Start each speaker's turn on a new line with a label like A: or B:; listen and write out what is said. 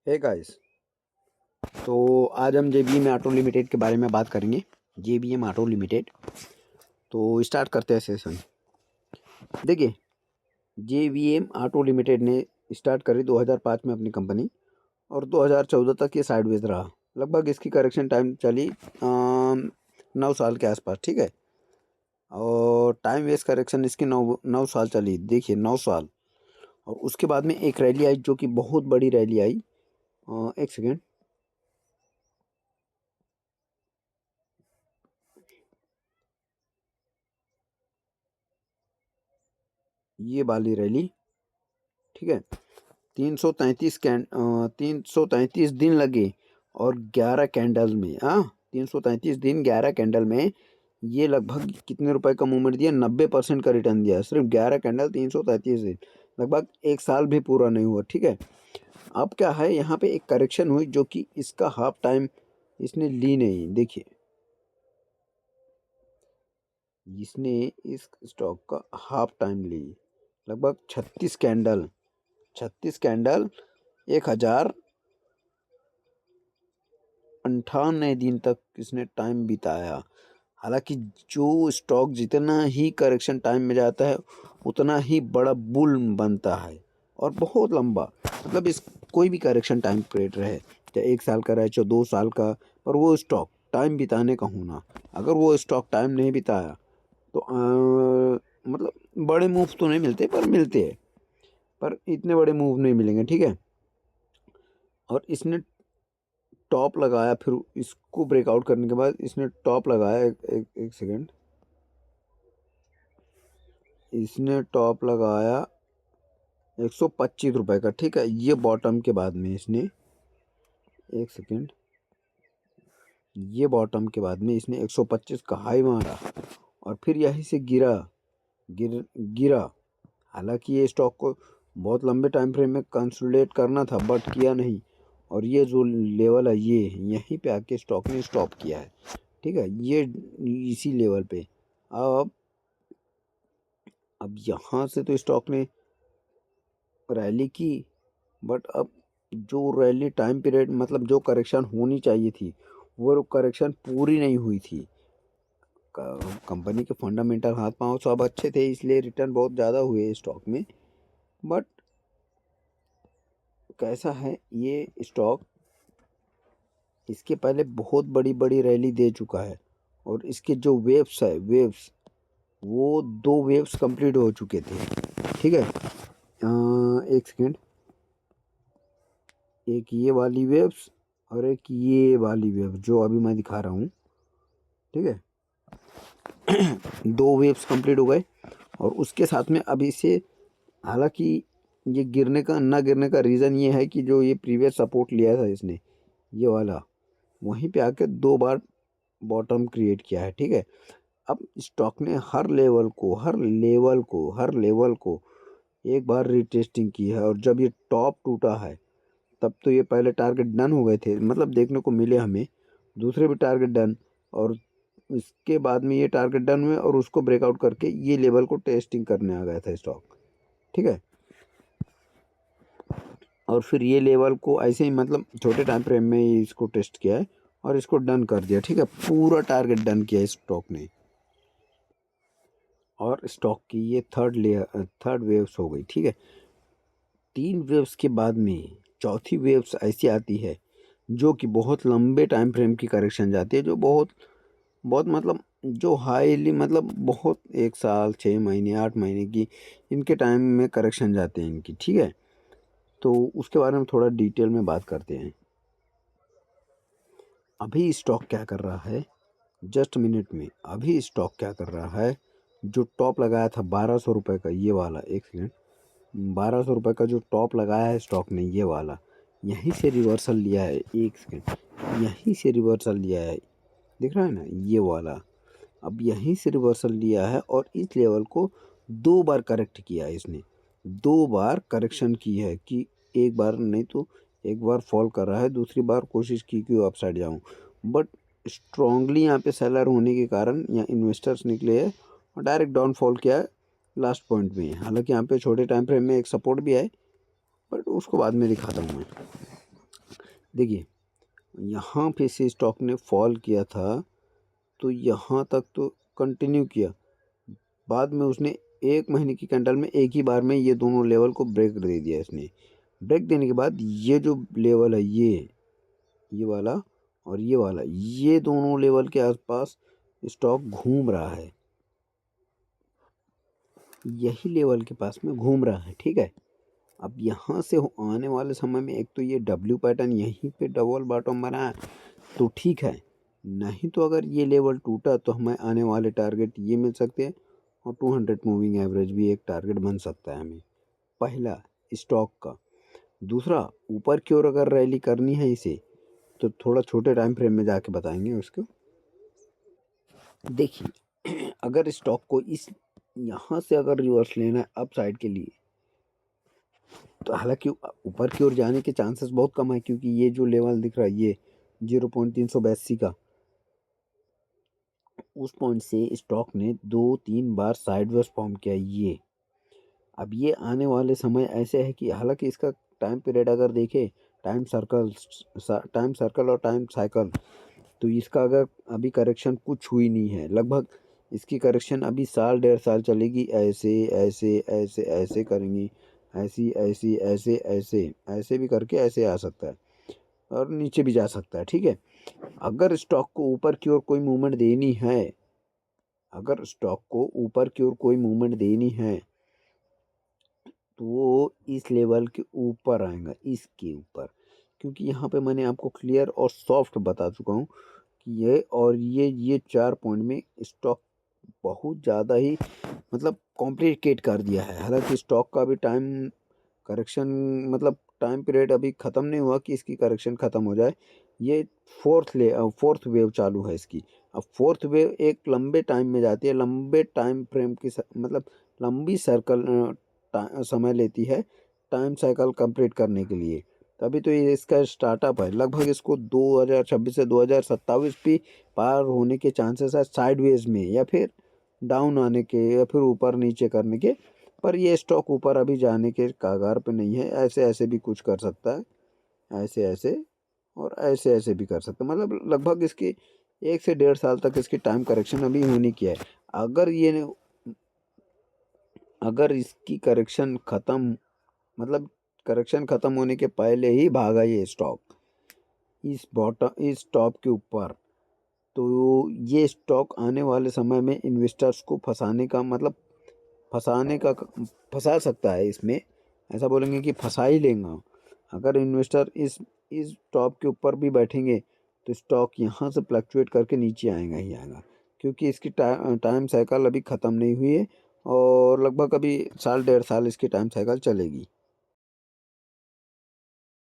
A: Hey guys. तो आज हम जेबीएम ऑटो लिमिटेड के बारे में बात करेंगे। JBM auto limited. तो स्टार्ट करते हैं सेशन। देखिए, जेबीएम ऑटो लिमिटेड ने स्टार्ट करी 2005 में अपनी कंपनी, और 2014 तक ये साइडवेज रहा। लगभग इसकी करेक्शन टाइम चली 9 साल के आसपास, ठीक है। और टाइम वेस्ट करेक्शन इसकी 9 साल चली। देखिए, 9 साल। और उसके बाद में एक रैली आई, जो कि बहुत बड़ी रैली आई। एक सेकेंड। ये वाली रैली, ठीक है। 333 दिन लगे, और 11 कैंडल में, 333 दिन 11 कैंडल में ये लगभग कितने रुपए का मूवमेंट दिया? 90% का रिटर्न दिया। सिर्फ 11 कैंडल, 333 दिन, लगभग एक साल भी पूरा नहीं हुआ, ठीक है। अब क्या है, यहाँ पे एक करेक्शन हुई, जो कि इसका हाफ टाइम इसने ली नहीं। देखिए, इसने इस स्टॉक का हाफ टाइम ली, लगभग 36 कैंडल 1058 दिन तक इसने टाइम बिताया। हालांकि जो स्टॉक जितना ही करेक्शन टाइम में जाता है, उतना ही बड़ा बुल बनता है, और बहुत लंबा। मतलब इस कोई भी करेक्शन टाइम पीरियड रहे, चाहे 1 साल का रहे, चाहे 2 साल का, पर वो स्टॉक टाइम बिताने का होना। अगर वो स्टॉक टाइम नहीं बिताया तो मतलब बड़े मूव तो नहीं मिलते, पर मिलते हैं, पर इतने बड़े मूव नहीं मिलेंगे, ठीक है। और इसने टॉप लगाया, फिर इसको ब्रेकआउट करने के बाद इसने टॉप लगाया। एक सेकेंड। इसने टॉप लगाया 125 रुपए का, ठीक है। ये बॉटम के बाद में इसने, एक सेकेंड, ये बॉटम के बाद में इसने 125 का हाई मारा, और फिर यहीं से गिरा। हालांकि ये स्टॉक को बहुत लंबे टाइम फ्रेम में कंसोलिडेट करना था, बट किया नहीं। और ये जो लेवल है, ये यहीं पे आके स्टॉक ने स्टॉप किया है, ठीक है। ये इसी लेवल पे। अब यहाँ से तो स्टॉक ने रैली की, बट अब जो रैली टाइम पीरियड, मतलब जो करेक्शन होनी चाहिए थी, वो करेक्शन पूरी नहीं हुई थी। कंपनी के फंडामेंटल हाथ पांव सब अच्छे थे, इसलिए रिटर्न बहुत ज़्यादा हुए स्टॉक में। बट कैसा है ये स्टॉक, इसके पहले बहुत बड़ी बड़ी रैली दे चुका है, और इसके जो वेव्स, वो 2 वेव्स कंप्लीट हो चुके थे, ठीक है। एक सेकेंड। एक ये वाली वेव्स, और एक ये वाली वेव जो अभी मैं दिखा रहा हूँ, ठीक है। 2 वेव्स कंप्लीट हो गए, और उसके साथ में अभी से, हालांकि ये गिरने का रीज़न ये है कि जो ये प्रीवियस सपोर्ट लिया था इसने, ये वाला, वहीं पे आके 2 बार बॉटम क्रिएट किया है, ठीक है। अब स्टॉक ने हर लेवल को एक बार रिटेस्टिंग की है, और जब ये टॉप टूटा है, तब तो ये पहले टारगेट डन हो गए थे, मतलब देखने को मिले हमें दूसरे भी टारगेट डन, और इसके बाद में ये टारगेट डन हुए, और उसको ब्रेकआउट करके ये लेवल को टेस्टिंग करने आ गया था स्टॉक, ठीक है। और फिर ये लेवल को ऐसे ही, मतलब छोटे टाइम फ्रेम में ही इसको टेस्ट किया है, और इसको डन कर दिया, ठीक है। पूरा टारगेट डन किया इस स्टॉक ने, और स्टॉक की ये थर्ड वेव्स हो गई, ठीक है। 3 वेव्स के बाद में चौथी वेव्स ऐसी आती है, जो कि बहुत लंबे टाइम फ्रेम की करेक्शन जाती है, जो बहुत बहुत मतलब जो हाईली, मतलब बहुत 1 साल 6 महीने 8 महीने की इनके टाइम में करेक्शन जाते हैं इनकी, ठीक है। तो उसके बारे में थोड़ा डिटेल में बात करते हैं। अभी स्टॉक क्या कर रहा है, जस्ट मिनट में अभी स्टॉक क्या कर रहा है, जो टॉप लगाया था 1200 रुपये का, ये वाला, एक सेकेंड, 1200 रुपये का जो टॉप लगाया है स्टॉक ने, ये वाला, यहीं से रिवर्सल लिया है। एक सेकेंड, यहीं से रिवर्सल लिया है, दिख रहा है ना, ये वाला। अब यहीं से रिवर्सल लिया है, और इस लेवल को 2 बार करेक्ट किया है इसने। 2 बार करेक्शन की है, कि एक बार नहीं तो एक बार फॉल कर रहा है, दूसरी बार कोशिश की कि वो अपसाइड जाऊँ, बट स्ट्रांगली यहाँ पे सेलर होने के कारण यहाँ इन्वेस्टर्स निकले हैं, और डायरेक्ट डाउनफॉल किया है लास्ट पॉइंट में। हालांकि यहाँ पे छोटे टाइम फ्रेम में एक सपोर्ट भी है, बट उसको बाद में दिखाता हूँ मैं। देखिए यहाँ पे से स्टॉक ने फॉल किया था, तो यहाँ तक तो कंटिन्यू किया, बाद में उसने 1 महीने की कैंडल में एक ही बार में ये दोनों लेवल को ब्रेक दे दिया इसने। ब्रेक देने के बाद ये जो लेवल है ये वाला और ये वाला, ये दोनों लेवल के आसपास स्टॉक घूम रहा है, यही लेवल के पास में घूम रहा है, ठीक है। अब यहाँ से आने वाले समय में एक तो ये डब्ल्यू पैटर्न यहीं पे डबल बॉटम बना है तो ठीक है, नहीं तो अगर ये लेवल टूटा तो हमें आने वाले टारगेट ये मिल सकते हैं और 200 मूविंग एवरेज भी एक टारगेट बन सकता है हमें, पहला स्टॉक का। दूसरा, ऊपर की ओर अगर रैली करनी है इसे तो थोड़ा छोटे टाइम फ्रेम में जाके बताएंगे उसको। देखिए अगर स्टॉक को इस यहाँ से अगर रिवर्स लेना है अप साइड के लिए, तो हालांकि ऊपर की ओर जाने के चांसेस बहुत कम है, क्योंकि ये जो लेवल दिख रहा है ये 0.382 का, उस पॉइंट से स्टॉक ने 2-3 बार साइडवेज फॉर्म किया ये। अब ये आने वाले समय ऐसे है कि हालांकि इसका टाइम पीरियड अगर देखें, टाइम सर्कल और टाइम साइकिल, तो इसका अगर अभी करेक्शन कुछ हुई नहीं है, लगभग इसकी करेक्शन अभी साल 1.5 साल चलेगी, ऐसे ऐसे ऐसे ऐसे करेंगी, ऐसी ऐसी ऐसे ऐसे ऐसे भी करके ऐसे आ सकता है और नीचे भी जा सकता है, ठीक है। अगर स्टॉक को ऊपर की ओर कोई मूवमेंट देनी है, अगर स्टॉक को ऊपर की ओर कोई मूवमेंट देनी है तो वो इस लेवल के ऊपर आएगा, इसके ऊपर, क्योंकि यहाँ पे मैंने आपको क्लियर और सॉफ्ट बता चुका हूँ कि ये 4 पॉइंट में स्टॉक बहुत ज़्यादा ही मतलब कॉम्प्लिकेट कर दिया है। हालांकि स्टॉक का भी टाइम करेक्शन मतलब टाइम पीरियड अभी ख़त्म नहीं हुआ कि इसकी करेक्शन ख़त्म हो जाए। ये फोर्थ वेव चालू है इसकी। अब फोर्थ वेव एक लंबे टाइम में जाती है, लंबे टाइम फ्रेम की मतलब लंबी सर्कल समय लेती है टाइम साइकिल कंप्लीट करने के लिए। तभी तो ये इसका स्टार्टअप है, लगभग इसको 2026 से 2027 भी पार होने के चांसेस है, साइडवेज में या फिर डाउन आने के या फिर ऊपर नीचे करने के। पर ये स्टॉक ऊपर अभी जाने के कगार पे नहीं है, ऐसे ऐसे भी कुछ कर सकता है, ऐसे ऐसे और ऐसे ऐसे भी कर सकता है, मतलब लगभग इसकी 1 से 1.5 साल तक इसकी टाइम करेक्शन अभी होने की है। अगर इसकी करेक्शन ख़त्म मतलब करेक्शन ख़त्म होने के पहले ही भागा ये स्टॉक इस टॉप के ऊपर, तो ये स्टॉक आने वाले समय में इन्वेस्टर्स को फंसा सकता है इसमें। ऐसा बोलेंगे कि फंसा ही लेगा। अगर इन्वेस्टर इस टॉप के ऊपर भी बैठेंगे तो स्टॉक यहाँ से फ्लक्चुएट करके नीचे आएगा ही आएगा, क्योंकि इसकी टाइम साइकिल अभी ख़त्म नहीं हुई है और लगभग अभी साल 1.5 साल इसकी टाइम साइकिल चलेगी।